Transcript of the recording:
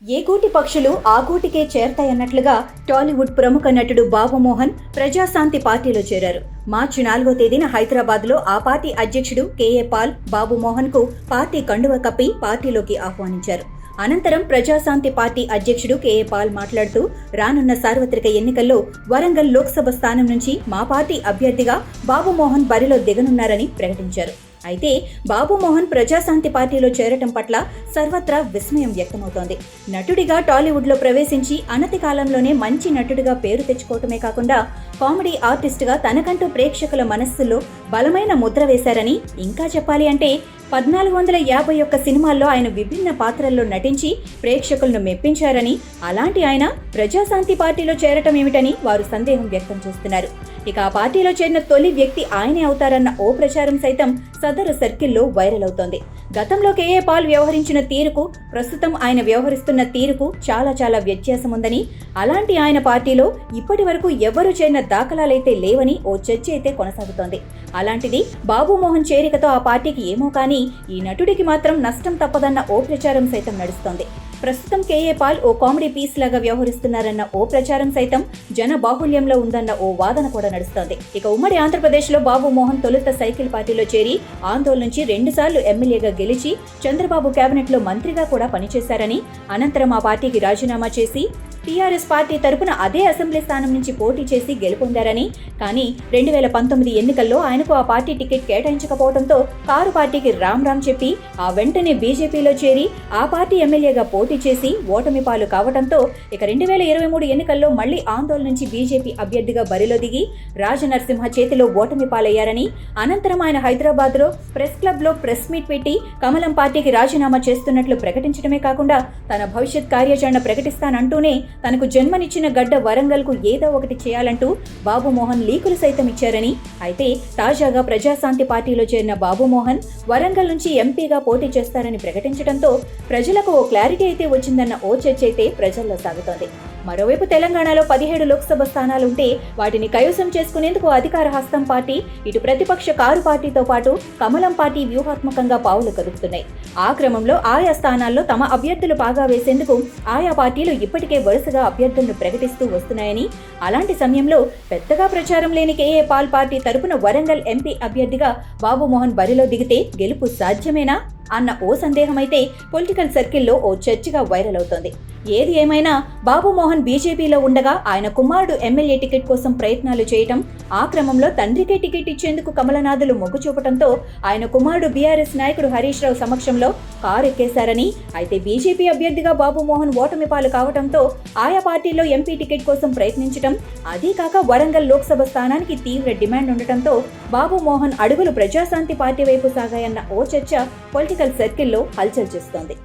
ఏ గూటి పక్షులు ఆ గూటికే చేరతాయన్నట్లుగా టాలీవుడ్ ప్రముఖ నటుడు బాబు మోహన్ ప్రజాశాంతి పార్టీలో చేరారు. మార్చి 4వ తేదీన హైదరాబాద్లో ఆ పార్టీ అధ్యక్షుడు కేఏ పాల్ బాబు మోహన్ కు పార్టీ కండువ కప్పి పార్టీలోకి ఆహ్వానించారు. అనంతరం ప్రజాశాంతి పార్టీ అధ్యక్షుడు కేఏ పాల్ మాట్లాడుతూ, రానున్న సార్వత్రిక ఎన్నికల్లో వరంగల్ లోక్సభ స్థానం నుంచి మా పార్టీ అభ్యర్థిగా బాబు మోహన్ బరిలో దిగనున్నారని ప్రకటించారు. అయితే బాబు మోహన్ ప్రజాశాంతి పార్టీలో చేరటం పట్ల సర్వత్రా విస్మయం వ్యక్తమవుతోంది. నటుడిగా టాలీవుడ్లో ప్రవేశించి అనతి కాలంలోనే మంచి నటుడిగా పేరు తెచ్చుకోవటమే కాకుండా కామెడీ ఆర్టిస్టుగా తనకంటూ ప్రేక్షకుల మనస్సుల్లో బలమైన ముద్ర వేశారని, ఇంకా చెప్పాలి అంటే 1451 సినిమాల్లో ఆయన విభిన్న పాత్రల్లో నటించి ప్రేక్షకులను మెప్పించారని, అలాంటి ఆయన ప్రజాశాంతి పార్టీలో చేరటం ఏమిటని వారు సందేహం వ్యక్తం చేస్తున్నారు. ఇక ఆ పార్టీలో చేరిన తొలి వ్యక్తి ఆయనే అవుతారన్న ఓ ప్రచారం సైతం సదరు సర్కిల్లో వైరల్ అవుతోంది. గతంలో కేఏ పాల్ వ్యవహరించిన తీరుకు ప్రస్తుతం ఆయన వ్యవహరిస్తున్న తీరుకు చాలా వ్యత్యాసం ఉందని, అలాంటి ఆయన పార్టీలో ఇప్పటి వరకు ఎవరూ చేరిన దాఖలాలైతే లేవని ఓ చర్చ అయితే కొనసాగుతోంది. అలాంటిది బాబు మోహన్ చేరికతో ఆ పార్టీకి ఏమో కానీ ఈ నటుడికి మాత్రం నష్టం తప్పదన్న ఓ ప్రచారం సైతం నడుస్తోంది. ప్రస్తుతం కేఏ పాల్ ఓ కామెడీ పీస్ లాగా వ్యవహరిస్తున్నారన్న ఓ ప్రచారం సైతం జన బాహుళ్యంలో ఉందన్న ఓ వాదన కూడా నడుస్తోంది. ఇక ఉమ్మడి ఆంధ్రప్రదేశ్లో బాబు మోహన్ తొలుత సైకిల్ పార్టీలో చేరి ఆందోళన నుంచి 2 సార్లు ఎమ్మెల్యేగా గెలిచి చంద్రబాబు కేబినెట్లో మంత్రిగా కూడా పనిచేశారని, అనంతరం ఆ పార్టీకి రాజీనామా చేసి టీఆర్ఎస్ పార్టీ తరపున అదే అసెంబ్లీ స్థానం నుంచి పోటీ చేసి గెలుపొందారని, కానీ 2019 ఎన్నికల్లో ఆయనకు ఆ పార్టీ టికెట్ కేటాయించకపోవడంతో కారు పార్టీకి రామ్ చెప్పి ఆ వెంటనే బీజేపీలో చేరి ఆ పార్టీ ఎమ్మెల్యేగా పోటీ చేసి ఓటమి పాలు కావడంతో ఇక 2023 ఎన్నికల్లో మళ్లీ ఆందోళన నుంచి బీజేపీ అభ్యర్థిగా బరిలో దిగి రాజనరసింహ చేతిలో ఓటమి పాలయ్యారని, అనంతరం ఆయన హైదరాబాద్లో ప్రెస్ క్లబ్లో ప్రెస్ మీట్ పెట్టి కమలం పార్టీకి రాజీనామా చేస్తున్నట్లు ప్రకటించడమే కాకుండా తన భవిష్యత్ కార్యాచరణ ప్రకటిస్తానంటూనే తనకు జన్మనిచ్చిన గడ్డ వరంగల్కు ఏదో ఒకటి చేయాలంటూ బాబు మోహన్ లీకులు సైతం ఇచ్చారని, అయితే తాజాగా ప్రజాశాంతి పార్టీలో చేరిన బాబు మోహన్ వరంగల్ నుంచి ఎంపీగా పోటీ చేస్తారని ప్రకటించడంతో ప్రజలకు ఓ క్లారిటీ అయితే వచ్చిందన్న ఓ చర్చ అయితే ప్రజల్లో సాగుతోంది. మరోవైపు తెలంగాణలో 17 లోక్సభ స్థానాలుంటే వాటిని కైవసం చేసుకునేందుకు అధికార హస్తం పార్టీ, ఇటు ప్రతిపక్ష కారు పార్టీతో పాటు కమలం పార్టీ వ్యూహాత్మకంగా పావులు కదుపుతున్నాయి. ఆ క్రమంలో ఆయా స్థానాల్లో తమ అభ్యర్థులు పాగా వేసేందుకు ఆయా పార్టీలు ఇప్పటికే వరుసగా అభ్యర్థులను ప్రకటిస్తూ వస్తున్నాయని, అలాంటి సమయంలో పెద్దగా ప్రచారం లేని కేఏ పాల్ పార్టీ తరపున వరంగల్ ఎంపీ అభ్యర్థిగా బాబు మోహన్ బరిలో దిగితే గెలుపు సాధ్యమేనా అన్న ఓ సందేహం అయితే పొలిటికల్ సర్కిల్లో ఓ చర్చగా వైరల్ అవుతోంది. ఏది ఏమైనా బాబు మోహన్ బీజేపీలో ఉండగా ఆయన కుమారుడు ఎమ్మెల్యే టికెట్ కోసం ప్రయత్నాలు చేయటం, ఆ క్రమంలో తండ్రికే టికెట్ ఇచ్చేందుకు కమలనాథులు మొగ్గు చూపడంతో ఆయన కుమారుడు బీఆర్ఎస్ నాయకుడు హరీష్ రావు సమక్షంలో కారు ఎక్కేశారని, అయితే బీజేపీ అభ్యర్థిగా బాబు మోహన్ ఓటమి పాలు కావడంతో ఆయా పార్టీల్లో ఎంపీ టికెట్ కోసం ప్రయత్నించడం, అదీ కాక వరంగల్ లోక్సభ స్థానానికి తీవ్ర డిమాండ్ ఉండటంతో బాబు మోహన్ అడుగులు ప్రజాశాంతి పార్టీ వైపు సాగాయన్న ఓ చర్చ పొలిటికల్ సర్కిల్లో హల్చల్ చేస్తోంది.